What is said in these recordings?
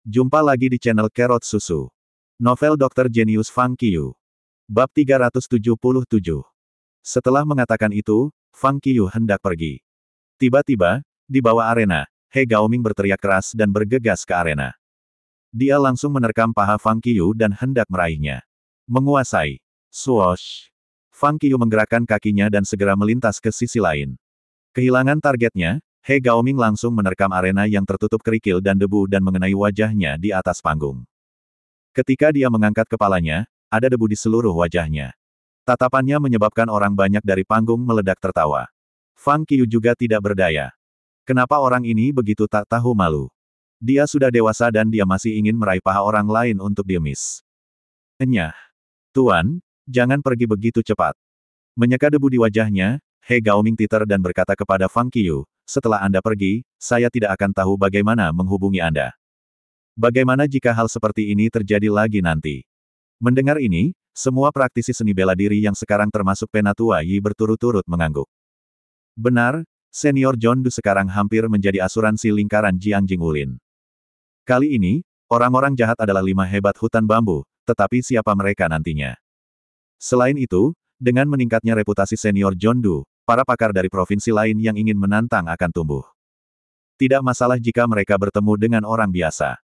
Jumpa lagi di channel Kerot Susu. Novel Dr. Genius Fang Qiyu. Bab 377. Setelah mengatakan itu, Fang Qiyu hendak pergi. Tiba-tiba, di bawah arena, He Gaoming berteriak keras dan bergegas ke arena. Dia langsung menerkam paha Fang Qiyu dan hendak meraihnya. Menguasai. Swoosh. Fang Qiyu menggerakkan kakinya dan segera melintas ke sisi lain. Kehilangan targetnya, He Gaoming langsung menerkam arena yang tertutup kerikil dan debu dan mengenai wajahnya di atas panggung. Ketika dia mengangkat kepalanya, ada debu di seluruh wajahnya. Tatapannya menyebabkan orang banyak dari panggung meledak tertawa. Fang Qiyu juga tidak berdaya. Kenapa orang ini begitu tak tahu malu? Dia sudah dewasa dan dia masih ingin meraih paha orang lain untuk diemis. Enyah. Tuan, jangan pergi begitu cepat. Menyeka debu di wajahnya, He Gaoming titer dan berkata kepada Fang Qiyu, setelah Anda pergi, saya tidak akan tahu bagaimana menghubungi Anda. Bagaimana jika hal seperti ini terjadi lagi nanti? Mendengar ini, semua praktisi seni bela diri yang sekarang termasuk Penatua Yi berturut-turut mengangguk. Benar, Senior John Du sekarang hampir menjadi asuransi lingkaran Jiangjing Ulin. Kali ini, orang-orang jahat adalah 5 hebat hutan bambu, tetapi siapa mereka nantinya? Selain itu, dengan meningkatnya reputasi Senior John Du, para pakar dari provinsi lain yang ingin menantang akan tumbuh. Tidak masalah jika mereka bertemu dengan orang biasa.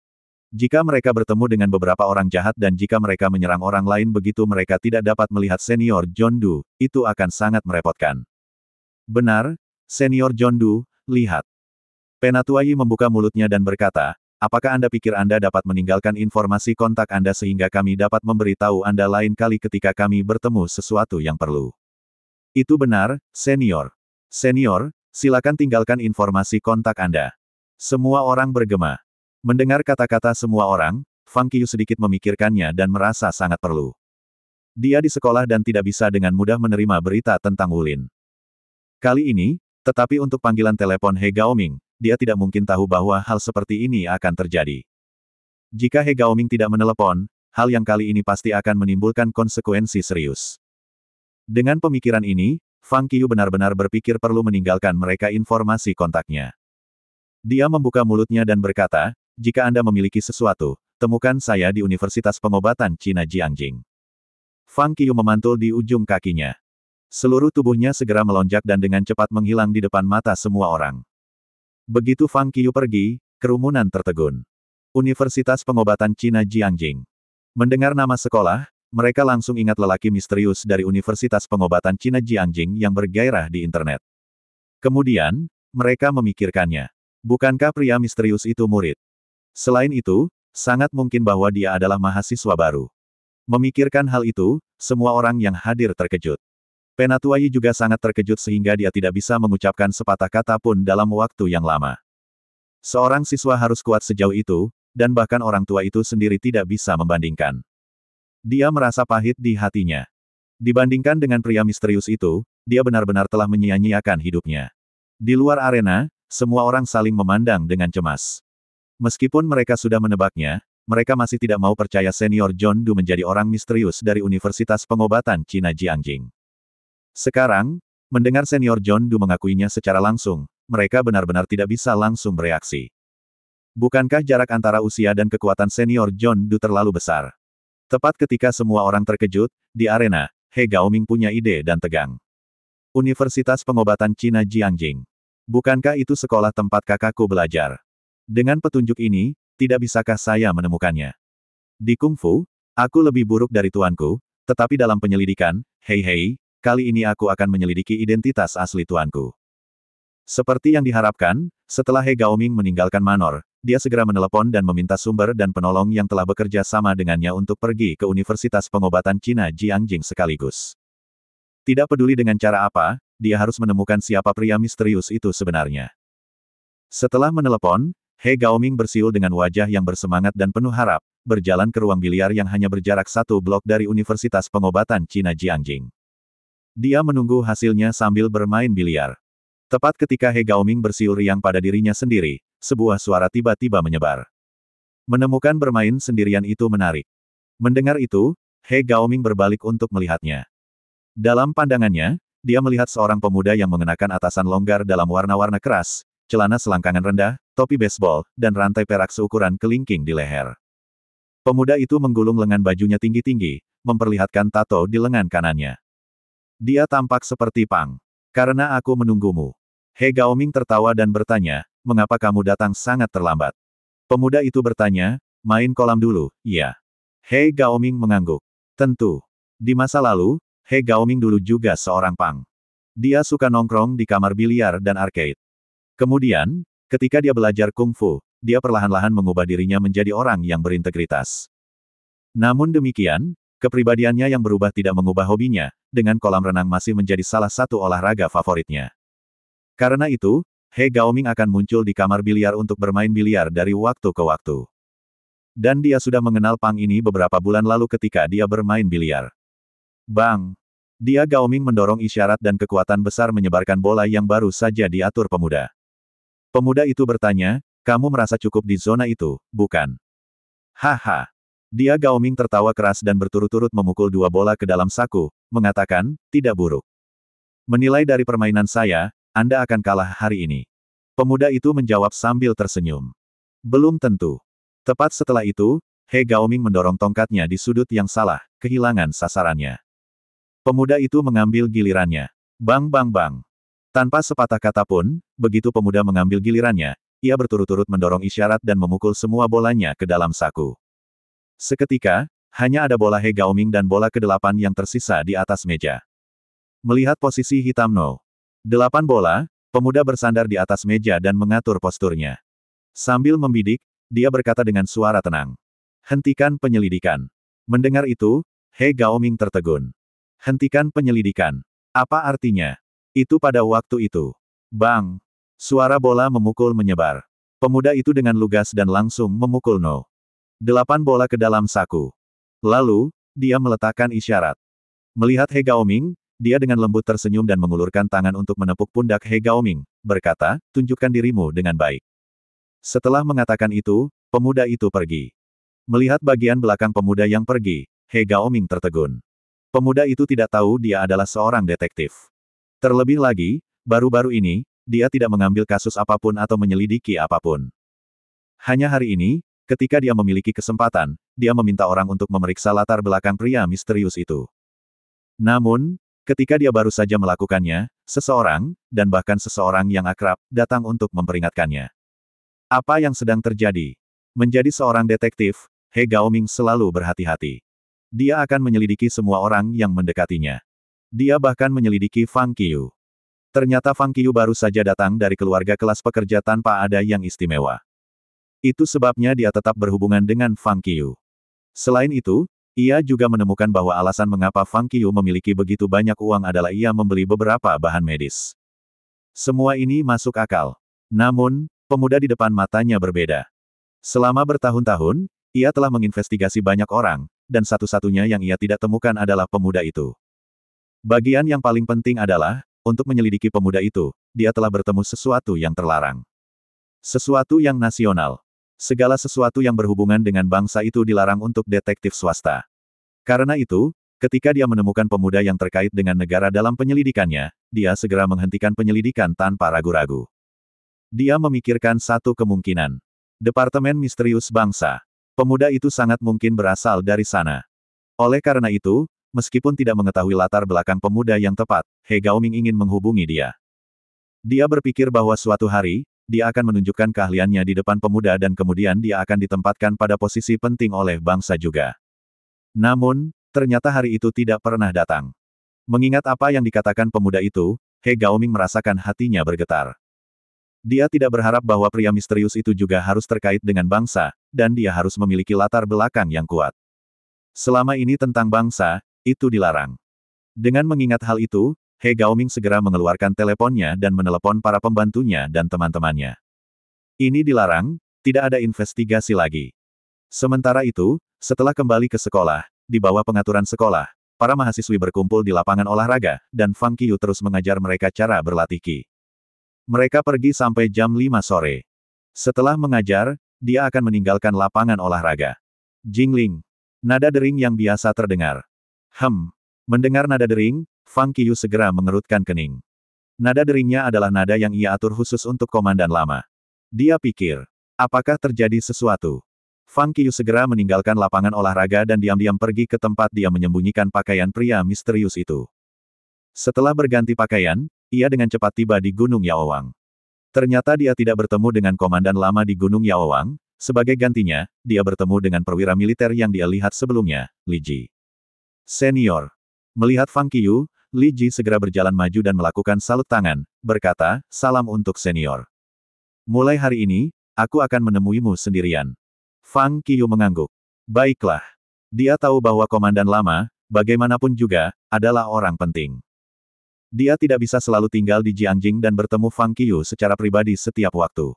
Jika mereka bertemu dengan beberapa orang jahat dan jika mereka menyerang orang lain begitu mereka tidak dapat melihat Senior John Du, itu akan sangat merepotkan. Benar, Senior John Du, lihat. Penatua Yi membuka mulutnya dan berkata, apakah Anda pikir Anda dapat meninggalkan informasi kontak Anda sehingga kami dapat memberitahu Anda lain kali ketika kami bertemu sesuatu yang perlu? Itu benar, Senior. Senior, silakan tinggalkan informasi kontak Anda. Semua orang bergema. Mendengar kata-kata semua orang, Fang Qiyu sedikit memikirkannya dan merasa sangat perlu. Dia di sekolah dan tidak bisa dengan mudah menerima berita tentang Ulin. Kali ini, tetapi untuk panggilan telepon He Gaoming, dia tidak mungkin tahu bahwa hal seperti ini akan terjadi. Jika He Gaoming tidak menelepon, hal yang kali ini pasti akan menimbulkan konsekuensi serius. Dengan pemikiran ini, Fang Qiyu benar-benar berpikir perlu meninggalkan mereka informasi kontaknya. Dia membuka mulutnya dan berkata, jika Anda memiliki sesuatu, temukan saya di Universitas Pengobatan Cina Jiangjing. Fang Qiyu memantul di ujung kakinya. Seluruh tubuhnya segera melonjak dan dengan cepat menghilang di depan mata semua orang. Begitu Fang Qiyu pergi, kerumunan tertegun. Universitas Pengobatan Cina Jiangjing. Mendengar nama sekolah, mereka langsung ingat lelaki misterius dari Universitas Pengobatan Cina Jiangjing yang bergairah di internet. Kemudian, mereka memikirkannya. Bukankah pria misterius itu murid? Selain itu, sangat mungkin bahwa dia adalah mahasiswa baru. Memikirkan hal itu, semua orang yang hadir terkejut. Penatua Yi juga sangat terkejut sehingga dia tidak bisa mengucapkan sepatah kata pun dalam waktu yang lama. Seorang siswa harus kuat sejauh itu, dan bahkan orang tua itu sendiri tidak bisa membandingkan. Dia merasa pahit di hatinya. Dibandingkan dengan pria misterius itu, dia benar-benar telah menyia-nyiakan hidupnya. Di luar arena, semua orang saling memandang dengan cemas. Meskipun mereka sudah menebaknya, mereka masih tidak mau percaya Senior John Du menjadi orang misterius dari Universitas Pengobatan Cina Jiangjing. Sekarang, mendengar Senior John Du mengakuinya secara langsung, mereka benar-benar tidak bisa langsung bereaksi. Bukankah jarak antara usia dan kekuatan Senior John Du terlalu besar? Tepat ketika semua orang terkejut, di arena, He Gaoming punya ide dan tegang. Universitas Pengobatan Cina Jiangjing. Bukankah itu sekolah tempat kakakku belajar? Dengan petunjuk ini, tidak bisakah saya menemukannya? Di kungfu, aku lebih buruk dari tuanku, tetapi dalam penyelidikan, hei, kali ini aku akan menyelidiki identitas asli tuanku. Seperti yang diharapkan, setelah He Gaoming meninggalkan Manor, dia segera menelepon dan meminta sumber dan penolong yang telah bekerja sama dengannya untuk pergi ke Universitas Pengobatan Cina Jiangjing sekaligus. Tidak peduli dengan cara apa, dia harus menemukan siapa pria misterius itu sebenarnya. Setelah menelepon, He Gaoming bersiul dengan wajah yang bersemangat dan penuh harap, berjalan ke ruang biliar yang hanya berjarak 1 blok dari Universitas Pengobatan Cina Jiangjing. Dia menunggu hasilnya sambil bermain biliar. Tepat ketika He Gaoming bersiul riang pada dirinya sendiri, sebuah suara tiba-tiba menyebar. Menemukan bermain sendirian itu menarik. Mendengar itu, He Gaoming berbalik untuk melihatnya. Dalam pandangannya, dia melihat seorang pemuda yang mengenakan atasan longgar dalam warna-warna keras, celana selangkangan rendah, topi baseball, dan rantai perak seukuran kelingking di leher. Pemuda itu menggulung lengan bajunya tinggi-tinggi, memperlihatkan tato di lengan kanannya. Dia tampak seperti Pang. Karena aku menunggumu. He Gaoming tertawa dan bertanya, mengapa kamu datang sangat terlambat? Pemuda itu bertanya, main kolam dulu, iya. He Gaoming mengangguk. Tentu. Di masa lalu, He Gaoming dulu juga seorang Pang. Dia suka nongkrong di kamar biliar dan arcade. Kemudian, ketika dia belajar kungfu, dia perlahan-lahan mengubah dirinya menjadi orang yang berintegritas. Namun demikian, kepribadiannya yang berubah tidak mengubah hobinya, dengan kolam renang masih menjadi salah satu olahraga favoritnya. Karena itu, He Gaoming akan muncul di kamar biliar untuk bermain biliar dari waktu ke waktu. Dan dia sudah mengenal Pang ini beberapa bulan lalu ketika dia bermain biliar. Bang! Dia Gaoming mendorong isyarat dan kekuatan besar menyebarkan bola yang baru saja diatur pemuda. Pemuda itu bertanya, kamu merasa cukup di zona itu, bukan? Haha! Dia Gaoming tertawa keras dan berturut-turut memukul dua bola ke dalam saku, mengatakan, tidak buruk. Menilai dari permainan saya, Anda akan kalah hari ini. Pemuda itu menjawab sambil tersenyum. Belum tentu. Tepat setelah itu, He Gaoming mendorong tongkatnya di sudut yang salah, kehilangan sasarannya. Pemuda itu mengambil gilirannya. Bang bang bang. Tanpa sepatah kata pun, begitu pemuda mengambil gilirannya, ia berturut-turut mendorong isyarat dan memukul semua bolanya ke dalam saku. Seketika, hanya ada bola He Gaoming dan bola ke-8 yang tersisa di atas meja. Melihat posisi hitam No. 8 bola, pemuda bersandar di atas meja dan mengatur posturnya. Sambil membidik, dia berkata dengan suara tenang. Hentikan penyelidikan. Mendengar itu, He Gaoming tertegun. Hentikan penyelidikan. Apa artinya? Itu pada waktu itu. Bang! Suara bola memukul menyebar. Pemuda itu dengan lugas dan langsung memukul No. 8 bola ke dalam saku. Lalu, dia meletakkan isyarat. Melihat He Gaoming, dia dengan lembut tersenyum dan mengulurkan tangan untuk menepuk pundak He Gaoming, berkata, tunjukkan dirimu dengan baik. Setelah mengatakan itu, pemuda itu pergi. Melihat bagian belakang pemuda yang pergi, He Gaoming tertegun. Pemuda itu tidak tahu dia adalah seorang detektif. Terlebih lagi, baru-baru ini, dia tidak mengambil kasus apapun atau menyelidiki apapun. Hanya hari ini, ketika dia memiliki kesempatan, dia meminta orang untuk memeriksa latar belakang pria misterius itu. Namun, ketika dia baru saja melakukannya, seseorang, dan bahkan seseorang yang akrab, datang untuk memperingatkannya. Apa yang sedang terjadi? Menjadi seorang detektif, He Gaoming selalu berhati-hati. Dia akan menyelidiki semua orang yang mendekatinya. Dia bahkan menyelidiki Fang Qiyu. Ternyata Fang Qiyu baru saja datang dari keluarga kelas pekerja tanpa ada yang istimewa. Itu sebabnya dia tetap berhubungan dengan Fang Qiyu. Selain itu, ia juga menemukan bahwa alasan mengapa Fang Qiyu memiliki begitu banyak uang adalah ia membeli beberapa bahan medis. Semua ini masuk akal. Namun, pemuda di depan matanya berbeda. Selama bertahun-tahun, ia telah menginvestigasi banyak orang, dan satu-satunya yang ia tidak temukan adalah pemuda itu. Bagian yang paling penting adalah, untuk menyelidiki pemuda itu, dia telah bertemu sesuatu yang terlarang. Sesuatu yang nasional. Segala sesuatu yang berhubungan dengan bangsa itu dilarang untuk detektif swasta. Karena itu, ketika dia menemukan pemuda yang terkait dengan negara dalam penyelidikannya, dia segera menghentikan penyelidikan tanpa ragu-ragu. Dia memikirkan satu kemungkinan. Departemen Misterius Bangsa. Pemuda itu sangat mungkin berasal dari sana. Oleh karena itu, meskipun tidak mengetahui latar belakang pemuda yang tepat, He Gaoming ingin menghubungi dia. Dia berpikir bahwa suatu hari, dia akan menunjukkan keahliannya di depan pemuda dan kemudian dia akan ditempatkan pada posisi penting oleh bangsa juga. Namun, ternyata hari itu tidak pernah datang. Mengingat apa yang dikatakan pemuda itu, He Gaoming merasakan hatinya bergetar. Dia tidak berharap bahwa pria misterius itu juga harus terkait dengan bangsa, dan dia harus memiliki latar belakang yang kuat. Selama ini tentang bangsa, itu dilarang. Dengan mengingat hal itu, He Gaoming segera mengeluarkan teleponnya dan menelepon para pembantunya dan teman-temannya. Ini dilarang, tidak ada investigasi lagi. Sementara itu, setelah kembali ke sekolah, di bawah pengaturan sekolah, para mahasiswi berkumpul di lapangan olahraga, dan Fang Qiyu terus mengajar mereka cara berlatih Qi. Mereka pergi sampai jam 5 sore. Setelah mengajar, dia akan meninggalkan lapangan olahraga. Jingling. Nada dering yang biasa terdengar. Mendengar nada dering, Fang Qiyu segera mengerutkan kening. Nada deringnya adalah nada yang ia atur khusus untuk komandan lama. Dia pikir, apakah terjadi sesuatu? Fang Qiu segera meninggalkan lapangan olahraga dan diam-diam pergi ke tempat dia menyembunyikan pakaian pria misterius itu. Setelah berganti pakaian, ia dengan cepat tiba di Gunung Yaowang. Ternyata dia tidak bertemu dengan komandan lama di Gunung Yaowang, sebagai gantinya, dia bertemu dengan perwira militer yang dia lihat sebelumnya, Li Ji. Senior. Melihat Fang Qiu, Li Ji segera berjalan maju dan melakukan salut tangan, berkata, salam untuk senior. Mulai hari ini, aku akan menemuimu sendirian. Fang Qiu mengangguk. Baiklah. Dia tahu bahwa komandan lama, bagaimanapun juga, adalah orang penting. Dia tidak bisa selalu tinggal di Jiangjing dan bertemu Fang Qiu secara pribadi setiap waktu.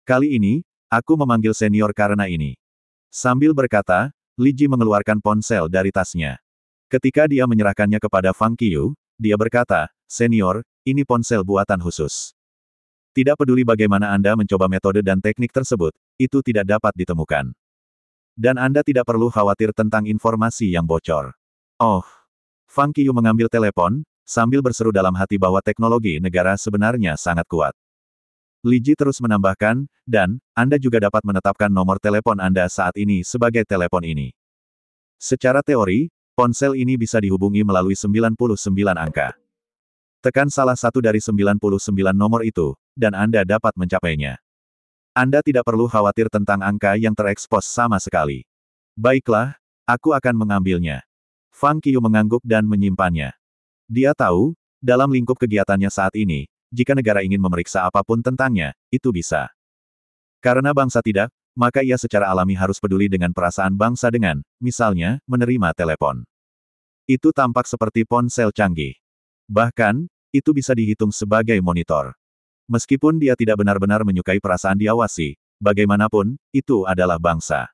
Kali ini, aku memanggil senior karena ini. Sambil berkata, Li Ji mengeluarkan ponsel dari tasnya. Ketika dia menyerahkannya kepada Fang Qiu, dia berkata, senior, ini ponsel buatan khusus. Tidak peduli bagaimana Anda mencoba metode dan teknik tersebut, itu tidak dapat ditemukan. Dan Anda tidak perlu khawatir tentang informasi yang bocor. Oh. Fang Qiu mengambil telepon, sambil berseru dalam hati bahwa teknologi negara sebenarnya sangat kuat. Li Ji terus menambahkan, dan, Anda juga dapat menetapkan nomor telepon Anda saat ini sebagai telepon ini. Secara teori, ponsel ini bisa dihubungi melalui 99 angka. Tekan salah satu dari 99 nomor itu, dan Anda dapat mencapainya. Anda tidak perlu khawatir tentang angka yang terekspos sama sekali. Baiklah, aku akan mengambilnya. Fang Qiu mengangguk dan menyimpannya. Dia tahu, dalam lingkup kegiatannya saat ini, jika negara ingin memeriksa apapun tentangnya, itu bisa. Karena bangsa tidak, maka ia secara alami harus peduli dengan perasaan bangsa dengan, misalnya, menerima telepon. Itu tampak seperti ponsel canggih. Bahkan, itu bisa dihitung sebagai monitor. Meskipun dia tidak benar-benar menyukai perasaan diawasi, bagaimanapun, itu adalah bangsa.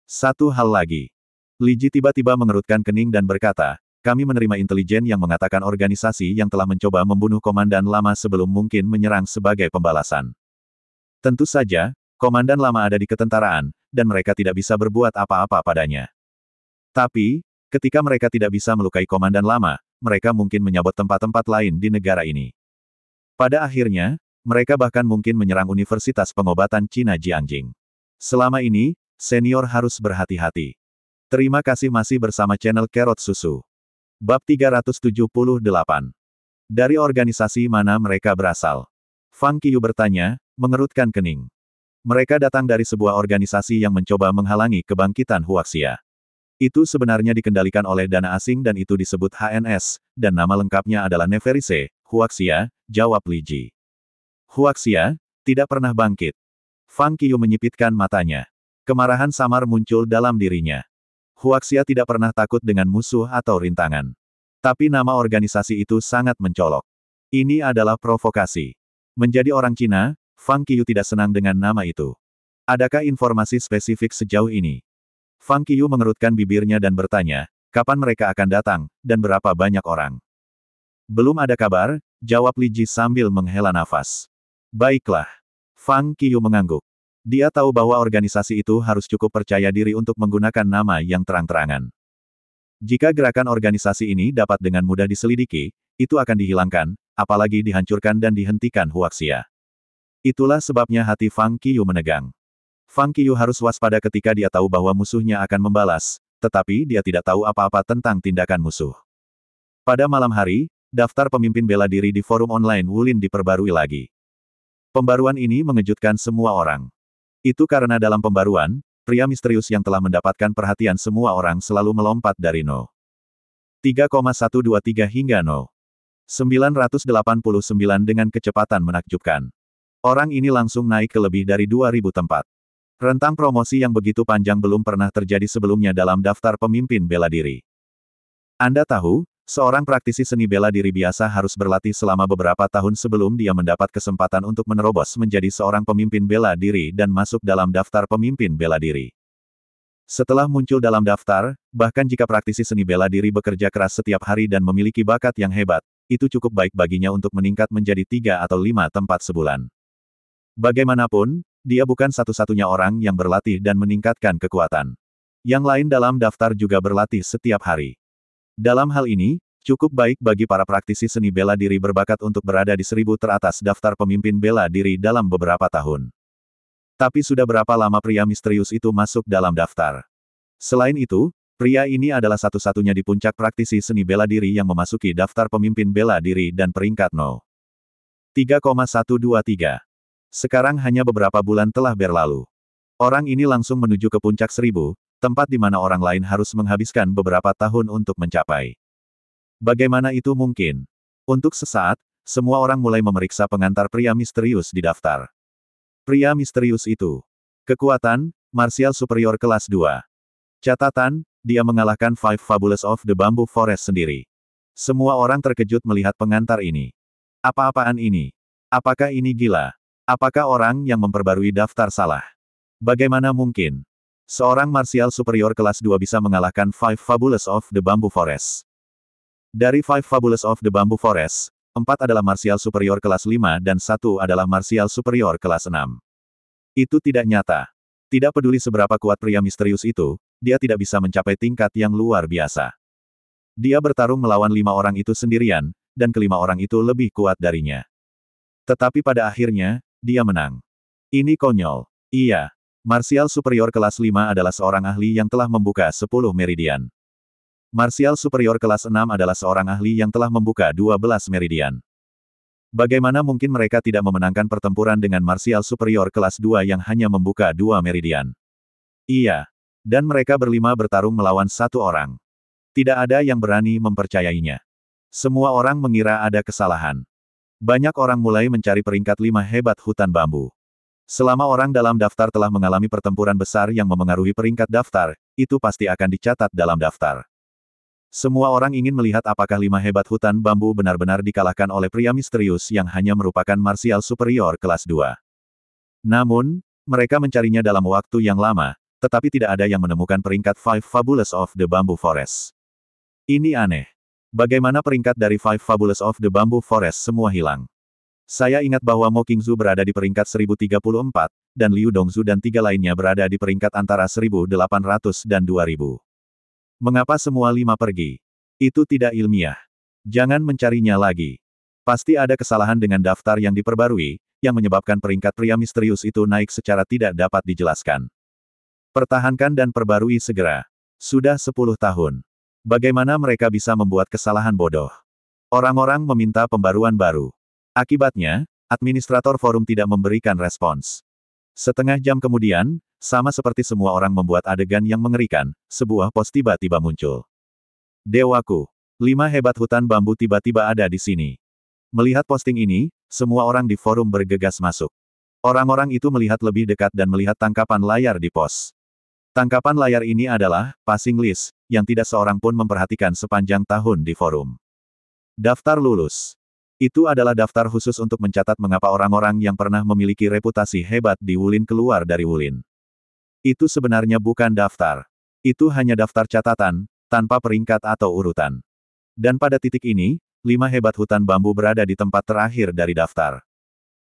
Satu hal lagi. Li Ji tiba-tiba mengerutkan kening dan berkata, kami menerima intelijen yang mengatakan organisasi yang telah mencoba membunuh komandan lama sebelum mungkin menyerang sebagai pembalasan. Tentu saja, komandan lama ada di ketentaraan, dan mereka tidak bisa berbuat apa-apa padanya. Tapi, ketika mereka tidak bisa melukai komandan lama, mereka mungkin menyabot tempat-tempat lain di negara ini. Pada akhirnya, mereka bahkan mungkin menyerang Universitas Pengobatan Cina Jiangjing. Selama ini, senior harus berhati-hati. Terima kasih masih bersama channel Carrot Susu. Bab 378. Dari organisasi mana mereka berasal? Fang Qiu bertanya, mengerutkan kening. Mereka datang dari sebuah organisasi yang mencoba menghalangi kebangkitan Huaxia. Itu sebenarnya dikendalikan oleh dana asing dan itu disebut HNS, dan nama lengkapnya adalah Neverise, Huaxia, jawab Li Ji. Huaxia, tidak pernah bangkit. Fang Qiu menyipitkan matanya. Kemarahan samar muncul dalam dirinya. Huaxia tidak pernah takut dengan musuh atau rintangan. Tapi nama organisasi itu sangat mencolok. Ini adalah provokasi. Menjadi orang Cina, Fang Qiu tidak senang dengan nama itu. Adakah informasi spesifik sejauh ini? Fang Qiu mengerutkan bibirnya dan bertanya, kapan mereka akan datang, dan berapa banyak orang? Belum ada kabar, jawab Li Ji sambil menghela nafas. Baiklah. Fang Qiu mengangguk. Dia tahu bahwa organisasi itu harus cukup percaya diri untuk menggunakan nama yang terang-terangan. Jika gerakan organisasi ini dapat dengan mudah diselidiki, itu akan dihilangkan, apalagi dihancurkan dan dihentikan Huaxia. Itulah sebabnya hati Fang Qiu menegang. Fang Qiu harus waspada ketika dia tahu bahwa musuhnya akan membalas, tetapi dia tidak tahu apa-apa tentang tindakan musuh. Pada malam hari, daftar pemimpin bela diri di forum online Wulin diperbarui lagi. Pembaruan ini mengejutkan semua orang. Itu karena dalam pembaruan, pria misterius yang telah mendapatkan perhatian semua orang selalu melompat dari No. 3,123 hingga No. 989 dengan kecepatan menakjubkan. Orang ini langsung naik ke lebih dari 2.000 tempat. Rentang promosi yang begitu panjang belum pernah terjadi sebelumnya dalam daftar pemimpin bela diri. Anda tahu, seorang praktisi seni bela diri biasa harus berlatih selama beberapa tahun sebelum dia mendapat kesempatan untuk menerobos menjadi seorang pemimpin bela diri dan masuk dalam daftar pemimpin bela diri. Setelah muncul dalam daftar, bahkan jika praktisi seni bela diri bekerja keras setiap hari dan memiliki bakat yang hebat, itu cukup baik baginya untuk meningkat menjadi 3 atau 5 tempat sebulan. Bagaimanapun, dia bukan satu-satunya orang yang berlatih dan meningkatkan kekuatan. Yang lain dalam daftar juga berlatih setiap hari. Dalam hal ini, Cukup baik bagi para praktisi seni bela diri berbakat untuk berada di 1000 teratas daftar pemimpin bela diri dalam beberapa tahun. Tapi sudah berapa lama pria misterius itu masuk dalam daftar? Selain itu, pria ini adalah satu-satunya di puncak praktisi seni bela diri yang memasuki daftar pemimpin bela diri dan peringkat No. 3,123. Sekarang hanya beberapa bulan telah berlalu. Orang ini langsung menuju ke puncak 1000, tempat di mana orang lain harus menghabiskan beberapa tahun untuk mencapai. Bagaimana itu mungkin? Untuk sesaat, semua orang mulai memeriksa pengantar pria misterius di daftar. Pria misterius itu. Kekuatan, martial superior kelas 2. Catatan, dia mengalahkan Five Fabulous of the Bamboo Forest sendiri. Semua orang terkejut melihat pengantar ini. Apa-apaan ini? Apakah ini gila? Apakah orang yang memperbarui daftar salah? Bagaimana mungkin? Seorang martial superior kelas 2 bisa mengalahkan Five Fabulous of the Bamboo Forest. Dari Five Fabulous of the Bamboo Forest, 4 adalah martial superior kelas 5 dan 1 adalah martial superior kelas 6. Itu tidak nyata. Tidak peduli seberapa kuat pria misterius itu, dia tidak bisa mencapai tingkat yang luar biasa. Dia bertarung melawan 5 orang itu sendirian, dan kelima orang itu lebih kuat darinya. Tetapi pada akhirnya, dia menang. Ini konyol. Iya. Martial superior kelas 5 adalah seorang ahli yang telah membuka 10 meridian. Martial superior kelas 6 adalah seorang ahli yang telah membuka 12 meridian. Bagaimana mungkin mereka tidak memenangkan pertempuran dengan martial superior kelas 2 yang hanya membuka 2 meridian? Iya. Dan mereka berlima bertarung melawan 1 orang. Tidak ada yang berani mempercayainya. Semua orang mengira ada kesalahan. Banyak orang mulai mencari peringkat 5 hebat hutan bambu. Selama orang dalam daftar telah mengalami pertempuran besar yang memengaruhi peringkat daftar, itu pasti akan dicatat dalam daftar. Semua orang ingin melihat apakah 5 hebat hutan bambu benar-benar dikalahkan oleh pria misterius yang hanya merupakan martial superior kelas 2. Namun, mereka mencarinya dalam waktu yang lama, tetapi tidak ada yang menemukan peringkat Five Fabulous of the Bamboo Forest. Ini aneh. Bagaimana peringkat dari Five Fabulous of the Bamboo Forest semua hilang? Saya ingat bahwa Mo Qingzu berada di peringkat 1034, dan Liu Dongzu dan 3 lainnya berada di peringkat antara 1800 dan 2000. Mengapa semua 5 pergi? Itu tidak ilmiah. Jangan mencarinya lagi. Pasti ada kesalahan dengan daftar yang diperbarui, yang menyebabkan peringkat pria misterius itu naik secara tidak dapat dijelaskan. Pertahankan dan perbarui segera. Sudah 10 tahun. Bagaimana mereka bisa membuat kesalahan bodoh? Orang-orang meminta pembaruan baru. Akibatnya, administrator forum tidak memberikan respons. Setengah jam kemudian, sama seperti semua orang membuat adegan yang mengerikan, sebuah pos tiba-tiba muncul. Dewaku, 5 hebat hutan bambu tiba-tiba ada di sini. Melihat posting ini, semua orang di forum bergegas masuk. Orang-orang itu melihat lebih dekat dan melihat tangkapan layar di pos. Tangkapan layar ini adalah passing list, yang tidak seorang pun memperhatikan sepanjang tahun di forum. Daftar lulus. Itu adalah daftar khusus untuk mencatat mengapa orang-orang yang pernah memiliki reputasi hebat di Wulin keluar dari Wulin. Itu sebenarnya bukan daftar. Itu hanya daftar catatan, tanpa peringkat atau urutan. Dan pada titik ini, 5 hebat hutan bambu berada di tempat terakhir dari daftar.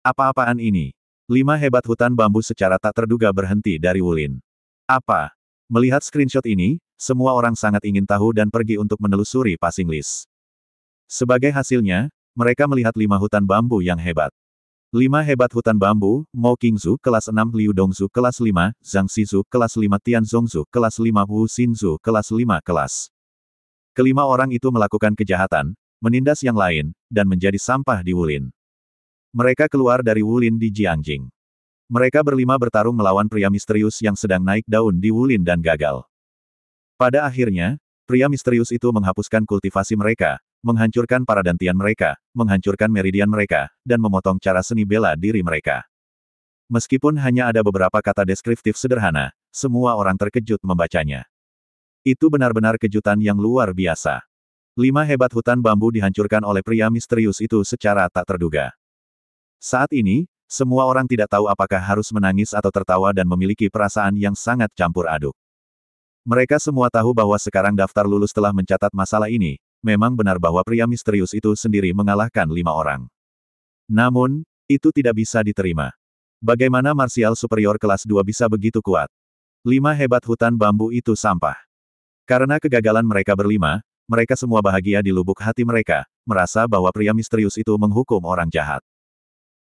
Apa-apaan ini? 5 hebat hutan bambu secara tak terduga berhenti dari Wulin. Apa? Melihat screenshot ini, semua orang sangat ingin tahu dan pergi untuk menelusuri passing list. Sebagai hasilnya, mereka melihat 5 hutan bambu yang hebat. 5 hebat hutan bambu, Mo Qingzu kelas 6, Liu Dongzu kelas 5, Zhang Shizu kelas 5, Tian Zhongzu kelas 5, Wu Xinzu kelas 5 kelas. Kelima orang itu melakukan kejahatan, menindas yang lain, dan menjadi sampah di Wulin. Mereka keluar dari Wulin di Jiangjing. Mereka berlima bertarung melawan pria misterius yang sedang naik daun di Wulin dan gagal. Pada akhirnya, pria misterius itu menghapuskan kultivasi mereka, menghancurkan para dantian mereka, menghancurkan meridian mereka, dan memotong cara seni bela diri mereka. Meskipun hanya ada beberapa kata deskriptif sederhana, semua orang terkejut membacanya. Itu benar-benar kejutan yang luar biasa. 5 hebat hutan bambu dihancurkan oleh pria misterius itu secara tak terduga. Saat ini, semua orang tidak tahu apakah harus menangis atau tertawa dan memiliki perasaan yang sangat campur aduk. Mereka semua tahu bahwa sekarang daftar lulus telah mencatat masalah ini. Memang benar bahwa pria misterius itu sendiri mengalahkan 5 orang. Namun, itu tidak bisa diterima. Bagaimana martial superior kelas 2 bisa begitu kuat? 5 hebat hutan bambu itu sampah. Karena kegagalan mereka berlima, mereka semua bahagia di lubuk hati mereka, merasa bahwa pria misterius itu menghukum orang jahat.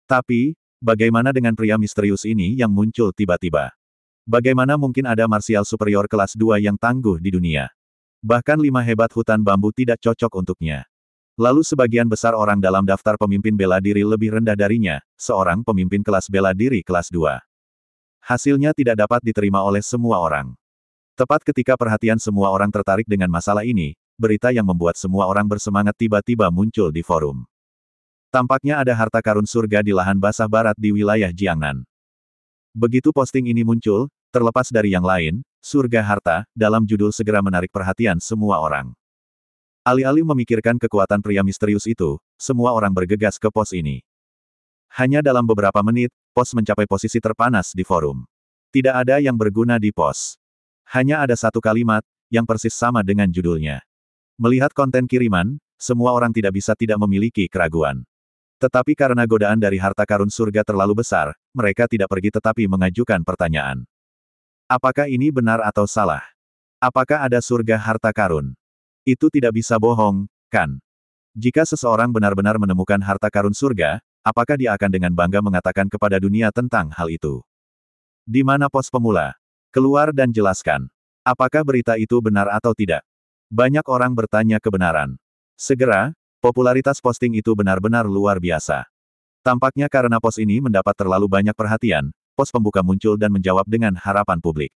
Tapi, bagaimana dengan pria misterius ini yang muncul tiba-tiba? Bagaimana mungkin ada marsial superior kelas 2 yang tangguh di dunia? Bahkan 5 hebat hutan bambu tidak cocok untuknya. Lalu sebagian besar orang dalam daftar pemimpin bela diri lebih rendah darinya, seorang pemimpin kelas bela diri kelas 2. Hasilnya tidak dapat diterima oleh semua orang. Tepat ketika perhatian semua orang tertarik dengan masalah ini, berita yang membuat semua orang bersemangat tiba-tiba muncul di forum. Tampaknya ada harta karun surga di lahan basah barat di wilayah Jiangnan. Begitu posting ini muncul, terlepas dari yang lain, surga harta, dalam judul segera menarik perhatian semua orang. Alih-alih memikirkan kekuatan pria misterius itu, semua orang bergegas ke pos ini. Hanya dalam beberapa menit, pos mencapai posisi terpanas di forum. Tidak ada yang berguna di pos. Hanya ada satu kalimat, yang persis sama dengan judulnya. Melihat konten kiriman, semua orang tidak bisa tidak memiliki keraguan. Tetapi karena godaan dari harta karun surga terlalu besar, mereka tidak pergi tetapi mengajukan pertanyaan. Apakah ini benar atau salah? Apakah ada surga harta karun? Itu tidak bisa bohong, kan? Jika seseorang benar-benar menemukan harta karun surga, apakah dia akan dengan bangga mengatakan kepada dunia tentang hal itu? Di mana pos pemula? Keluar dan jelaskan. Apakah berita itu benar atau tidak? Banyak orang bertanya kebenaran. Segera, popularitas posting itu benar-benar luar biasa. Tampaknya karena pos ini mendapat terlalu banyak perhatian, pos pembuka muncul dan menjawab dengan harapan publik.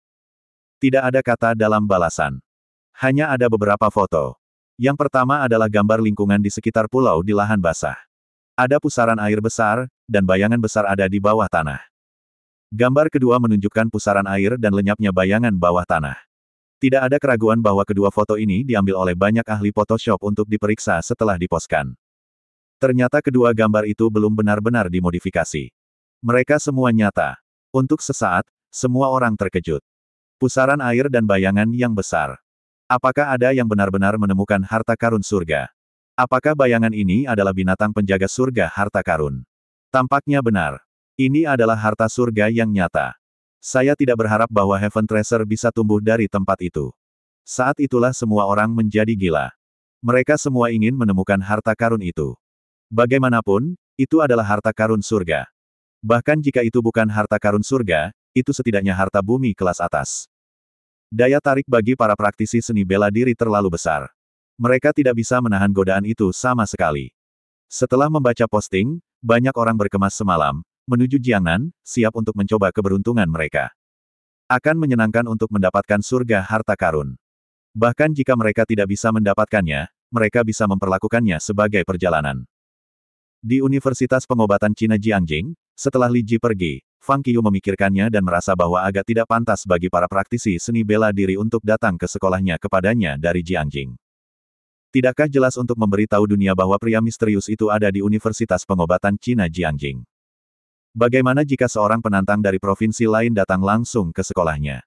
Tidak ada kata dalam balasan. Hanya ada beberapa foto. Yang pertama adalah gambar lingkungan di sekitar pulau di lahan basah. Ada pusaran air besar, dan bayangan besar ada di bawah tanah. Gambar kedua menunjukkan pusaran air dan lenyapnya bayangan bawah tanah. Tidak ada keraguan bahwa kedua foto ini diambil oleh banyak ahli Photoshop untuk diperiksa setelah diposkan. Ternyata kedua gambar itu belum benar-benar dimodifikasi. Mereka semua nyata. Untuk sesaat, semua orang terkejut. Pusaran air dan bayangan yang besar. Apakah ada yang benar-benar menemukan harta karun surga? Apakah bayangan ini adalah binatang penjaga surga harta karun? Tampaknya benar. Ini adalah harta surga yang nyata. Saya tidak berharap bahwa Heaven Treasure bisa tumbuh dari tempat itu. Saat itulah semua orang menjadi gila. Mereka semua ingin menemukan harta karun itu. Bagaimanapun, itu adalah harta karun surga. Bahkan jika itu bukan harta karun surga, itu setidaknya harta bumi kelas atas. Daya tarik bagi para praktisi seni bela diri terlalu besar. Mereka tidak bisa menahan godaan itu sama sekali. Setelah membaca posting, banyak orang berkemas semalam, menuju Jiangnan, siap untuk mencoba keberuntungan mereka. Akan menyenangkan untuk mendapatkan surga harta karun. Bahkan jika mereka tidak bisa mendapatkannya, mereka bisa memperlakukannya sebagai perjalanan. Di Universitas Pengobatan Cina Jiangjing, setelah Li Ji pergi, Fang Qiyu memikirkannya dan merasa bahwa agak tidak pantas bagi para praktisi seni bela diri untuk datang ke sekolahnya kepadanya dari Jiangjing. Tidakkah jelas untuk memberitahu dunia bahwa pria misterius itu ada di Universitas Pengobatan Cina Jiangjing? Bagaimana jika seorang penantang dari provinsi lain datang langsung ke sekolahnya?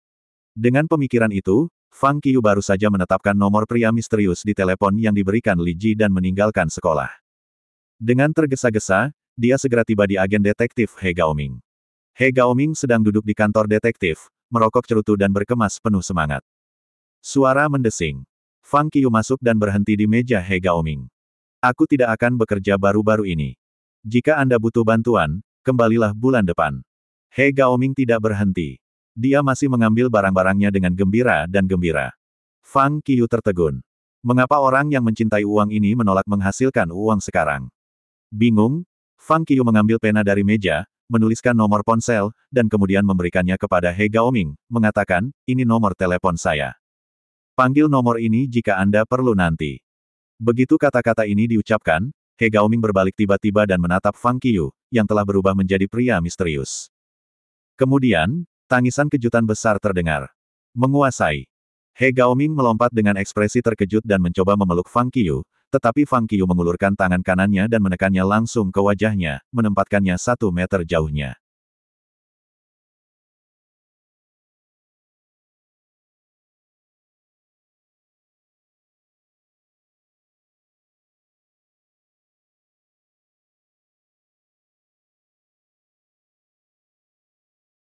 Dengan pemikiran itu, Fang Qiyu baru saja menetapkan nomor pria misterius di telepon yang diberikan Li Ji dan meninggalkan sekolah. Dengan tergesa-gesa, dia segera tiba di agen detektif He Gaoming. He Gaoming sedang duduk di kantor detektif, merokok cerutu dan berkemas penuh semangat. Suara mendesing. Fang Qiyu masuk dan berhenti di meja He Gaoming. Aku tidak akan bekerja baru-baru ini. Jika Anda butuh bantuan, kembalilah bulan depan. He Gaoming tidak berhenti. Dia masih mengambil barang-barangnya dengan gembira dan gembira. Fang Qiyu tertegun. Mengapa orang yang mencintai uang ini menolak menghasilkan uang sekarang? Bingung, Fang Qiyu mengambil pena dari meja, menuliskan nomor ponsel, dan kemudian memberikannya kepada He Gaoming, mengatakan, ini nomor telepon saya. Panggil nomor ini jika Anda perlu nanti. Begitu kata-kata ini diucapkan, He Gaoming berbalik tiba-tiba dan menatap Fang Qiyu, yang telah berubah menjadi pria misterius. Kemudian, tangisan kejutan besar terdengar. Menguasai. He Gaoming melompat dengan ekspresi terkejut dan mencoba memeluk Fang Qiyu, tetapi Fang Qiyu mengulurkan tangan kanannya dan menekannya langsung ke wajahnya, menempatkannya 1 meter jauhnya.